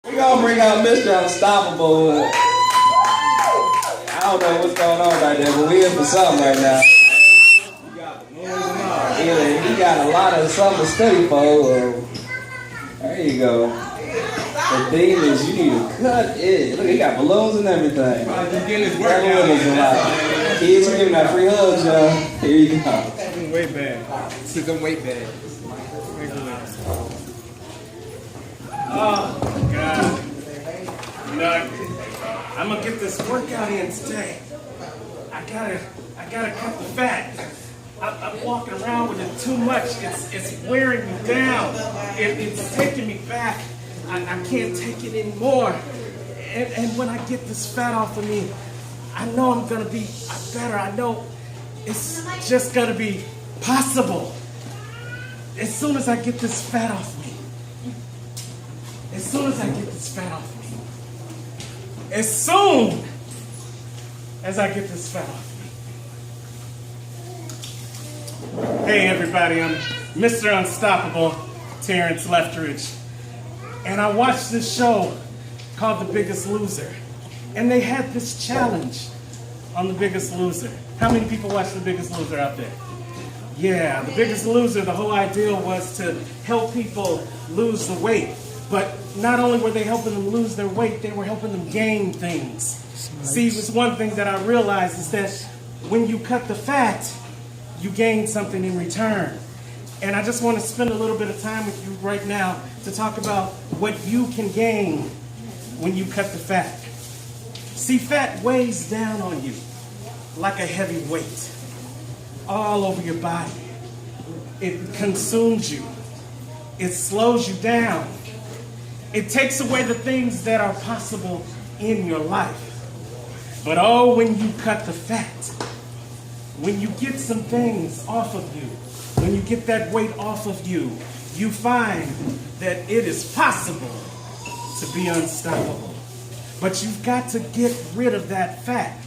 We're gonna bring out Mr. Unstoppable. I don't know what's going on right there, but we're in for something right now. He got a lot of something to study for. There you go. The theme is you need to cut it. Look, he got balloons and everything. Kids are giving out free hugs, y'all. Here you go. Weight bag. See them weight bag. Oh God. You know, I'm gonna get this workout in today. I gotta cut the fat. I'm walking around with it too much. It's wearing me down. It's taking me back. I can't take it anymore. And when I get this fat off of me, I know I'm gonna be better. I know it's just gonna be possible. As soon as I get this fat off me. As soon as I get this fat off me. As soon as I get this fat off me. Hey everybody, I'm Mr. Unstoppable, Terrence Leftridge. And I watched this show called The Biggest Loser. And they had this challenge on The Biggest Loser. How many people watch The Biggest Loser out there? Yeah, The Biggest Loser, the whole idea was to help people lose the weight. But not only were they helping them lose their weight, they were helping them gain things. See, it's one thing that I realized is that when you cut the fat, you gain something in return. And I just want to spend a little bit of time with you right now to talk about what you can gain when you cut the fat. See, fat weighs down on you like a heavy weight all over your body. It consumes you. It slows you down. It takes away the things that are possible in your life. But oh, when you cut the fat, when you get some things off of you, when you get that weight off of you, you find that it is possible to be unstoppable. But you've got to get rid of that fat.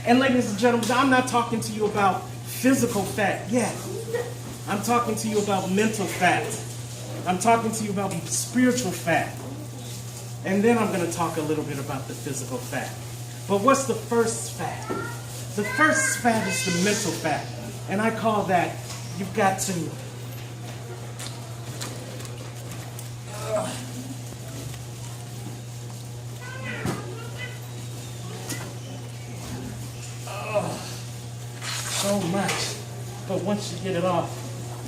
And ladies and gentlemen, I'm not talking to you about physical fat yet. I'm talking to you about mental fat. I'm talking to you about spiritual fat. And then I'm going to talk a little bit about the physical fat. But what's the first fat? The first fat is the mental fat. And I call that, you've got to so much. But once you get it off,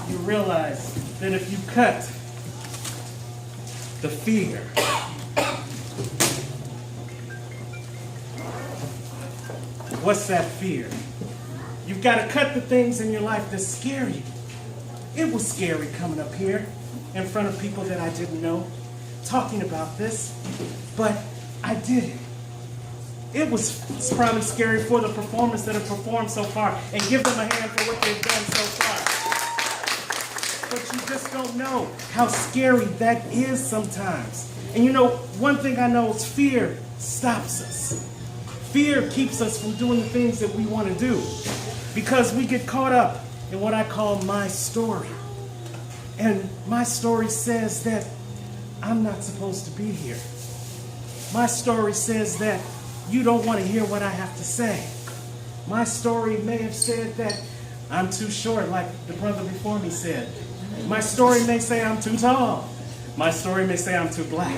you realize that if you cut the fear, what's that fear? You've got to cut the things in your life that scare you. It was scary coming up here in front of people that I didn't know, talking about this, but I did it. It's probably scary for the performers that have performed so far, and give them a hand for what they've done so far. But you just don't know how scary that is sometimes. And you know, one thing I know is fear stops us. Fear keeps us from doing the things that we want to do because we get caught up in what I call my story. And my story says that I'm not supposed to be here. My story says that you don't want to hear what I have to say. My story may have said that I'm too short, like the brother before me said. My story may say I'm too tall. My story may say I'm too black.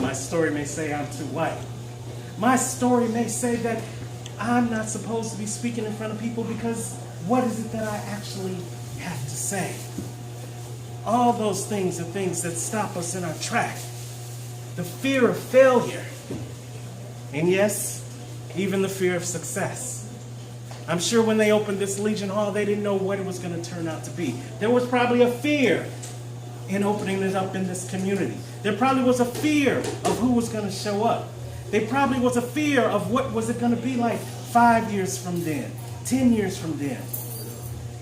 My story may say I'm too white. My story may say that I'm not supposed to be speaking in front of people because what is it that I actually have to say? All those things are things that stop us in our track. The fear of failure. And yes, even the fear of success. I'm sure when they opened this Legion Hall, they didn't know what it was going to turn out to be. There was probably a fear in opening it up in this community. There probably was a fear of who was going to show up. There probably was a fear of what was it going to be like 5 years from then, 10 years from then.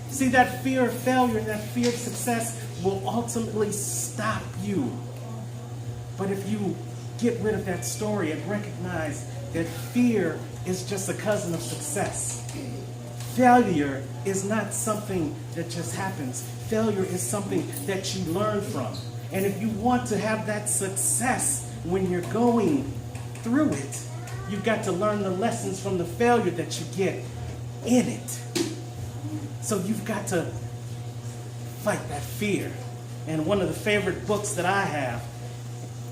See, that fear of failure and that fear of success will ultimately stop you. But if you get rid of that story and recognize that fear is just a cousin of success. Failure is not something that just happens. Failure is something that you learn from. And if you want to have that success when you're going through it, you've got to learn the lessons from the failure that you get in it. So you've got to fight that fear. And one of the favorite books that I have,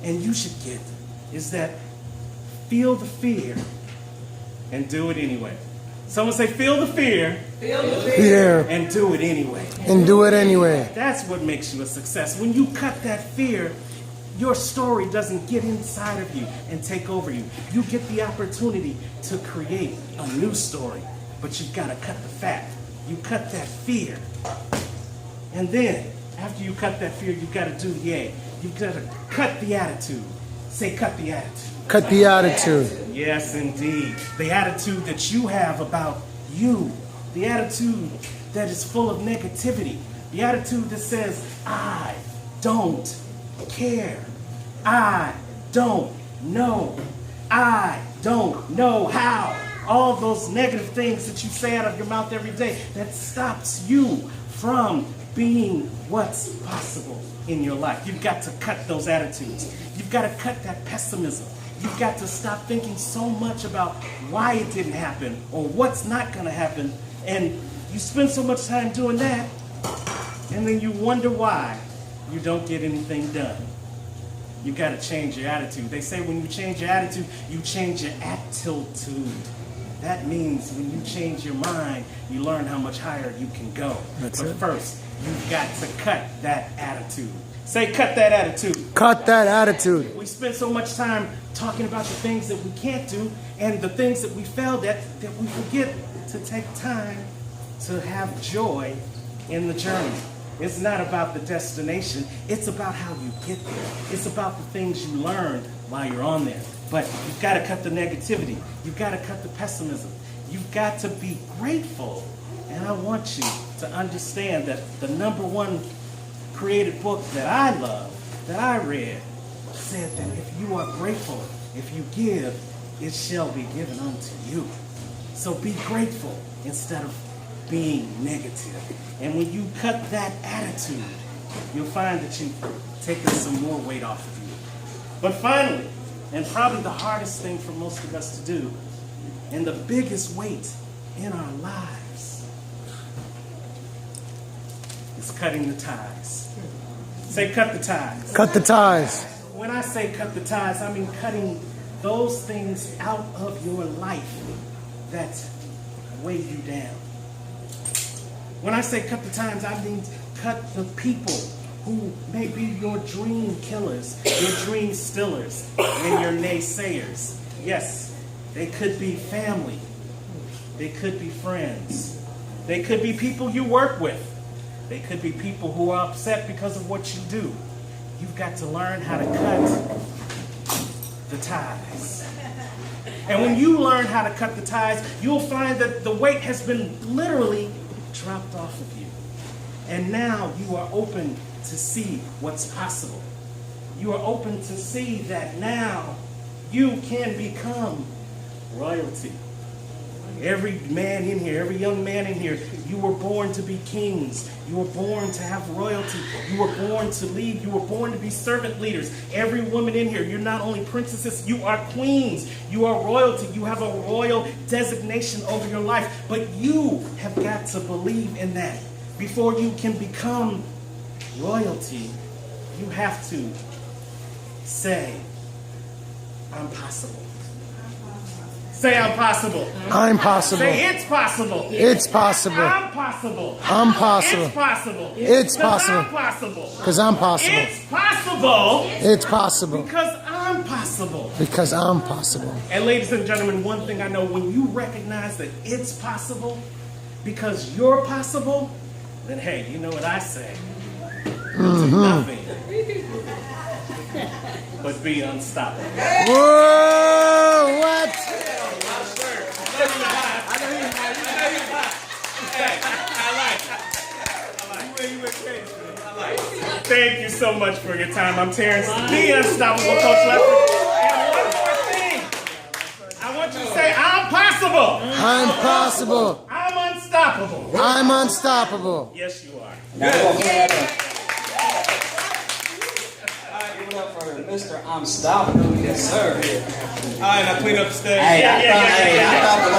and you should get, is that feel the fear and do it anyway. Someone say, feel the fear, Fear. and do it anyway. And do it anyway. That's what makes you a success. When you cut that fear, your story doesn't get inside of you and take over you. You get the opportunity to create a new story, but you've got to cut the fat. You cut that fear. And then, after you cut that fear, you've got to do yay. You've got to cut the attitude. Say, cut the attitude. Cut the attitude. Yes, indeed. The attitude that you have about you. The attitude that is full of negativity. The attitude that says, I don't care. I don't know. I don't know how. All those negative things that you say out of your mouth every day that stops you from being what's possible in your life. You've got to cut those attitudes. You've got to cut that pessimism. You've got to stop thinking so much about why it didn't happen or what's not going to happen. And you spend so much time doing that, and then you wonder why you don't get anything done. You've got to change your attitude. They say when you change your attitude, you change your attitude. That means when you change your mind, you learn how much higher you can go. But first, you've got to cut that attitude. Say, cut that attitude. Cut that attitude. We spend so much time talking about the things that we can't do and the things that we failed at that we forget to take time to have joy in the journey. It's not about the destination. It's about how you get there. It's about the things you learn while you're on there. But you've got to cut the negativity. You've got to cut the pessimism. You've got to be grateful. And I want you to understand that the #1 created book that I love, that I read, said that if you are grateful, if you give, it shall be given unto you. So be grateful instead of being negative. And when you cut that attitude, you'll find that you've taken some more weight off of you. But finally, and probably the hardest thing for most of us to do, and the biggest weight in our lives, is cutting the ties. Say, cut the ties. Cut the ties. When I say cut the ties, I mean cutting those things out of your life that weigh you down. When I say cut the ties, I mean cut the people who may be your dream killers, your dream stillers, and your naysayers. Yes, they could be family. They could be friends. They could be people you work with. They could be people who are upset because of what you do. You've got to learn how to cut the ties. And when you learn how to cut the ties, you'll find that the weight has been literally dropped off of you. And now you are open to see what's possible. You are open to see that now you can become royalty. Every man in here, every young man in here, you were born to be kings. You were born to have royalty. You were born to lead. You were born to be servant leaders. Every woman in here, you're not only princesses, you are queens. You are royalty. You have a royal designation over your life. But you have got to believe in that. Before you can become royalty, you have to say, I'm possible. Say, I'm possible. I'm possible. Say, it's possible. It's possible. I'm possible. I'm possible. It's possible. It's possible. I'm possible. Because I'm possible. It's possible. It's possible. Because I'm possible. Because I'm possible. And ladies and gentlemen, one thing I know, when you recognize that it's possible because you're possible, then hey, you know what I say. Do nothing but be unstoppable. Whoa! What? Thank you so much for your time. I'm Terrence, the Unstoppable Coach Lester. And one more thing. I want you to say, I'm possible. I'm possible. I'm unstoppable. I'm unstoppable. Yes, you are. Now, it up for Mr. I'm Stoppable. Yes, sir. All right, now clean up the stage. Hey, I thought